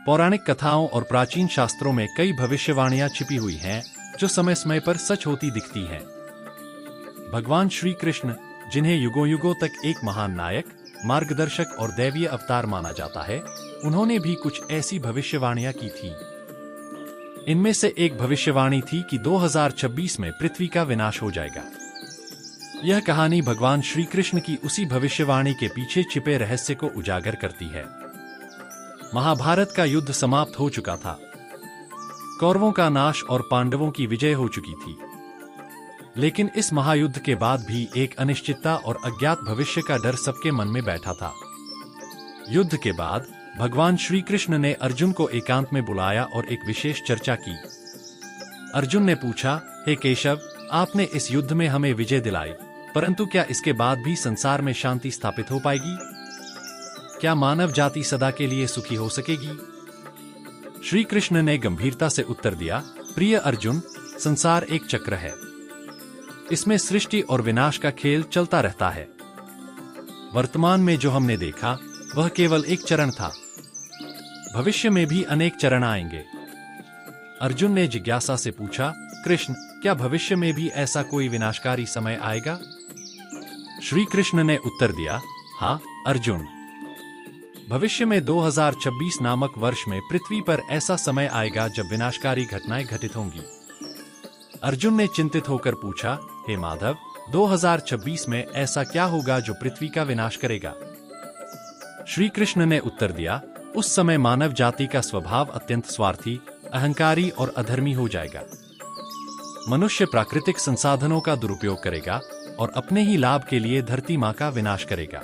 पौराणिक कथाओं और प्राचीन शास्त्रों में कई भविष्यवाणियां छिपी हुई हैं जो समय समय पर सच होती दिखती हैं। भगवान श्री कृष्ण, जिन्हें युगों युगों तक एक महान नायक, मार्गदर्शक और दैवीय अवतार माना जाता है, उन्होंने भी कुछ ऐसी भविष्यवाणियां की थी। इनमें से एक भविष्यवाणी थी कि 2026 में पृथ्वी का विनाश हो जाएगा। यह कहानी भगवान श्री कृष्ण की उसी भविष्यवाणी के पीछे छिपे रहस्य को उजागर करती है। महाभारत का युद्ध समाप्त हो चुका था। कौरवों का नाश और पांडवों की विजय हो चुकी थी। लेकिन इस महायुद्ध के बाद भी एक अनिश्चितता और अज्ञात भविष्य का डर सबके मन में बैठा था। युद्ध के बाद भगवान श्री कृष्ण ने अर्जुन को एकांत में बुलाया और एक विशेष चर्चा की। अर्जुन ने पूछा, हे केशव, आपने इस युद्ध में हमें विजय दिलाई, परंतु क्या इसके बाद भी संसार में शांति स्थापित हो पाएगी? क्या मानव जाति सदा के लिए सुखी हो सकेगी? श्री कृष्ण ने गंभीरता से उत्तर दिया, प्रिय अर्जुन, संसार एक चक्र है। इसमें सृष्टि और विनाश का खेल चलता रहता है। वर्तमान में जो हमने देखा वह केवल एक चरण था। भविष्य में भी अनेक चरण आएंगे। अर्जुन ने जिज्ञासा से पूछा, कृष्ण, क्या भविष्य में भी ऐसा कोई विनाशकारी समय आएगा? श्री कृष्ण ने उत्तर दिया, हाँ अर्जुन, भविष्य में 2026 नामक वर्ष में पृथ्वी पर ऐसा समय आएगा जब विनाशकारी घटनाएं घटित होंगी। अर्जुन ने चिंतित होकर पूछा, हे माधव, 2026 में ऐसा क्या होगा जो पृथ्वी का विनाश करेगा? श्री कृष्ण ने उत्तर दिया, उस समय मानव जाति का स्वभाव अत्यंत स्वार्थी, अहंकारी और अधर्मी हो जाएगा। मनुष्य प्राकृतिक संसाधनों का दुरुपयोग करेगा और अपने ही लाभ के लिए धरती मां का विनाश करेगा।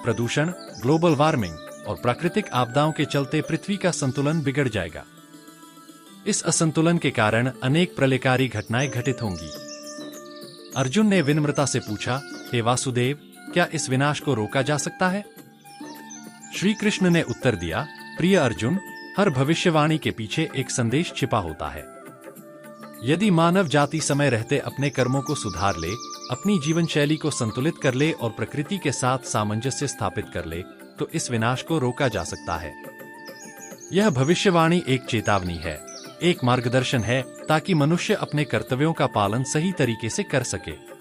प्रदूषण, ग्लोबल वार्मिंग और प्राकृतिक आपदाओं के चलते पृथ्वी का संतुलन बिगड़ जाएगा। इस असंतुलन के कारण अनेक प्रलयकारी घटनाएं घटित होंगी। अर्जुन ने विनम्रता से पूछा, हे वासुदेव, क्या इस विनाश को रोका जा सकता है? श्री कृष्ण ने उत्तर दिया, प्रिय अर्जुन, हर भविष्यवाणी के पीछे एक संदेश छिपा होता है। यदि मानव जाति समय रहते अपने कर्मों को सुधार ले, अपनी जीवन शैली को संतुलित कर ले और प्रकृति के साथ सामंजस्य स्थापित कर ले, तो इस विनाश को रोका जा सकता है। यह भविष्यवाणी एक चेतावनी है, एक मार्गदर्शन है, ताकि मनुष्य अपने कर्तव्यों का पालन सही तरीके से कर सके।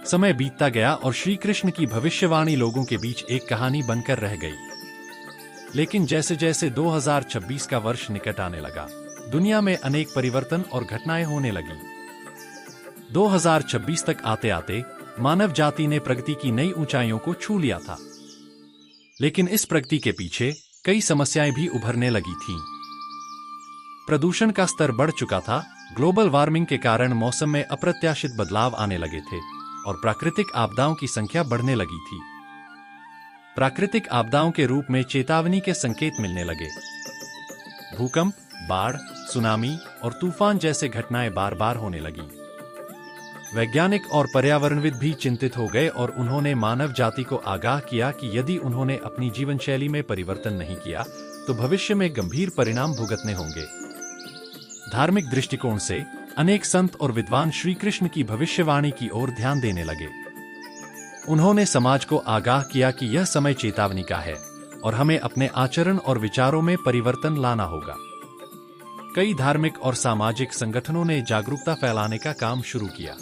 समय बीतता गया और श्री कृष्ण की भविष्यवाणी लोगों के बीच एक कहानी बनकर रह गई। लेकिन जैसे जैसे 2026 का वर्ष निकट आने लगा, दुनिया में अनेक परिवर्तन और घटनाएं होने लगी। 2026 तक आते आते मानव जाति ने प्रगति की नई ऊंचाइयों को छू लिया था। लेकिन इस प्रगति के पीछे कई समस्याएं भी उभरने लगी थीं। प्रदूषण का स्तर बढ़ चुका था, ग्लोबल वार्मिंग के कारण मौसम में अप्रत्याशित बदलाव आने लगे थे और प्राकृतिक आपदाओं की संख्या बढ़ने लगी थी। प्राकृतिक आपदाओं के रूप में चेतावनी के संकेत मिलने लगे। भूकंप, बाढ़, सुनामी और तूफान जैसे घटनाएं बार बार होने लगी। वैज्ञानिक और पर्यावरणविद भी चिंतित हो गए और उन्होंने मानव जाति को आगाह किया कि यदि उन्होंने अपनी जीवन शैली में परिवर्तन नहीं किया तो भविष्य में गंभीर परिणाम भुगतने होंगे। धार्मिक दृष्टिकोण से अनेक संत और विद्वान श्री कृष्ण की भविष्यवाणी की ओर ध्यान देने लगे। उन्होंने समाज को आगाह किया कि यह समय चेतावनी का है और हमें अपने आचरण और विचारों में परिवर्तन लाना होगा। कई धार्मिक और सामाजिक संगठनों ने जागरूकता फैलाने का काम शुरू किया।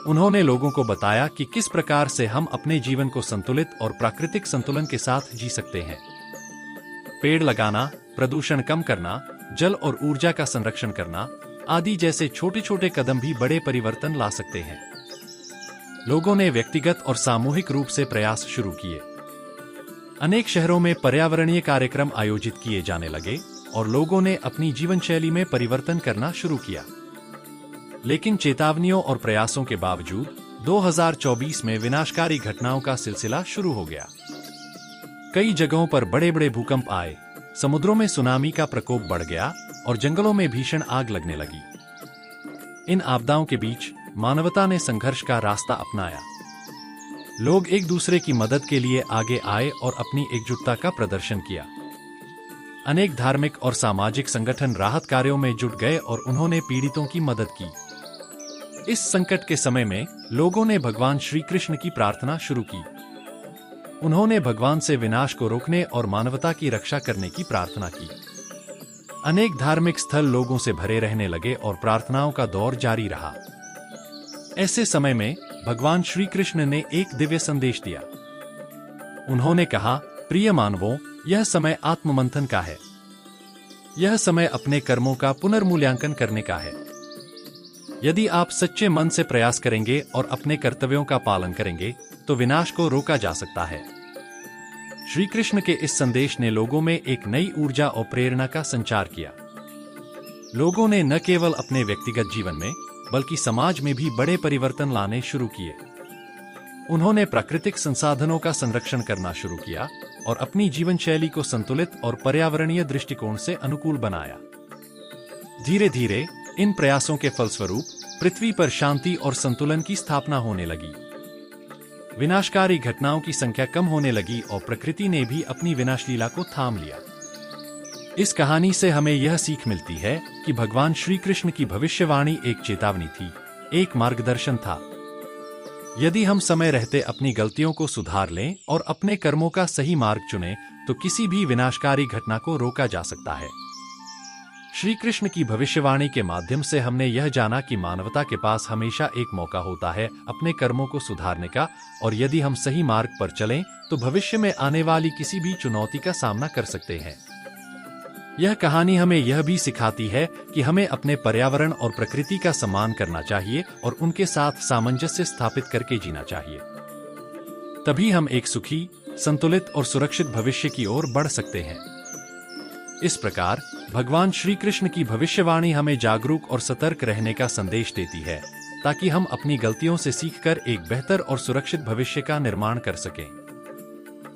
उन्होंने लोगों को बताया कि किस प्रकार से हम अपने जीवन को संतुलित और प्राकृतिक संतुलन के साथ जी सकते हैं। पेड़ लगाना, प्रदूषण कम करना, जल और ऊर्जा का संरक्षण करना आदि जैसे छोटे छोटे कदम भी बड़े परिवर्तन ला सकते हैं। लोगों ने व्यक्तिगत और सामूहिक रूप से प्रयास शुरू किए। अनेक शहरों में पर्यावरणीय कार्यक्रम आयोजित किए जाने लगे और लोगों ने अपनी जीवन शैली में परिवर्तन करना शुरू किया। लेकिन चेतावनियों और प्रयासों के बावजूद 2024 में विनाशकारी घटनाओं का सिलसिला शुरू हो गया। कई जगहों पर बड़े बड़े भूकंप आए, समुद्रों में सुनामी का प्रकोप बढ़ गया और जंगलों में भीषण आग लगने लगी। इन आपदाओं के बीच मानवता ने संघर्ष का रास्ता अपनाया। लोग एक दूसरे की मदद के लिए आगे आए और अपनी एकजुटता का प्रदर्शन किया। अनेक धार्मिक और सामाजिक संगठन राहत कार्यों में जुट गए और उन्होंने पीड़ितों की मदद की। इस संकट के समय में लोगों ने भगवान श्री कृष्ण की प्रार्थना शुरू की। उन्होंने भगवान से विनाश को रोकने और मानवता की रक्षा करने की प्रार्थना की। अनेक धार्मिक स्थल लोगों से भरे रहने लगे और प्रार्थनाओं का दौर जारी रहा। ऐसे समय में भगवान श्री कृष्ण ने एक दिव्य संदेश दिया। उन्होंने कहा, प्रिय मानवों, यह समय आत्ममंथन का है। यह समय अपने कर्मों का पुनर्मूल्यांकन करने का है। यदि आप सच्चे मन से प्रयास करेंगे और अपने कर्तव्यों का पालन करेंगे तो विनाश को रोका जा सकता है। श्री कृष्ण के इस संदेश ने लोगों में एक नई ऊर्जा और प्रेरणा का संचार किया। लोगों ने न केवल अपने व्यक्तिगत जीवन में बल्कि समाज में भी बड़े परिवर्तन लाने शुरू किए। उन्होंने प्राकृतिक संसाधनों का संरक्षण करना शुरू किया और अपनी जीवन शैली को संतुलित और पर्यावरणीय दृष्टिकोण से अनुकूल बनाया। धीरे धीरे इन प्रयासों के फलस्वरूप पृथ्वी पर शांति और संतुलन की स्थापना होने लगी। विनाशकारी घटनाओं की संख्या कम होने लगी और प्रकृति ने भी अपनी विनाशलीला को थाम लिया। इस कहानी से हमें यह सीख मिलती है कि भगवान श्री कृष्ण की भविष्यवाणी एक चेतावनी थी, एक मार्गदर्शन था। यदि हम समय रहते अपनी गलतियों को सुधार लें और अपने कर्मों का सही मार्ग चुनें तो किसी भी विनाशकारी घटना को रोका जा सकता है। श्री कृष्ण की भविष्यवाणी के माध्यम से हमने यह जाना कि मानवता के पास हमेशा एक मौका होता है अपने कर्मों को सुधारने का, और यदि हम सही मार्ग पर चलें तो भविष्य में आने वाली किसी भी चुनौती का सामना कर सकते हैं। यह कहानी हमें यह भी सिखाती है कि हमें अपने पर्यावरण और प्रकृति का सम्मान करना चाहिए और उनके साथ सामंजस्य स्थापित करके जीना चाहिए। तभी हम एक सुखी, संतुलित और सुरक्षित भविष्य की ओर बढ़ सकते हैं। इस प्रकार भगवान श्री कृष्ण की भविष्यवाणी हमें जागरूक और सतर्क रहने का संदेश देती है ताकि हम अपनी गलतियों से सीखकर एक बेहतर और सुरक्षित भविष्य का निर्माण कर सकें।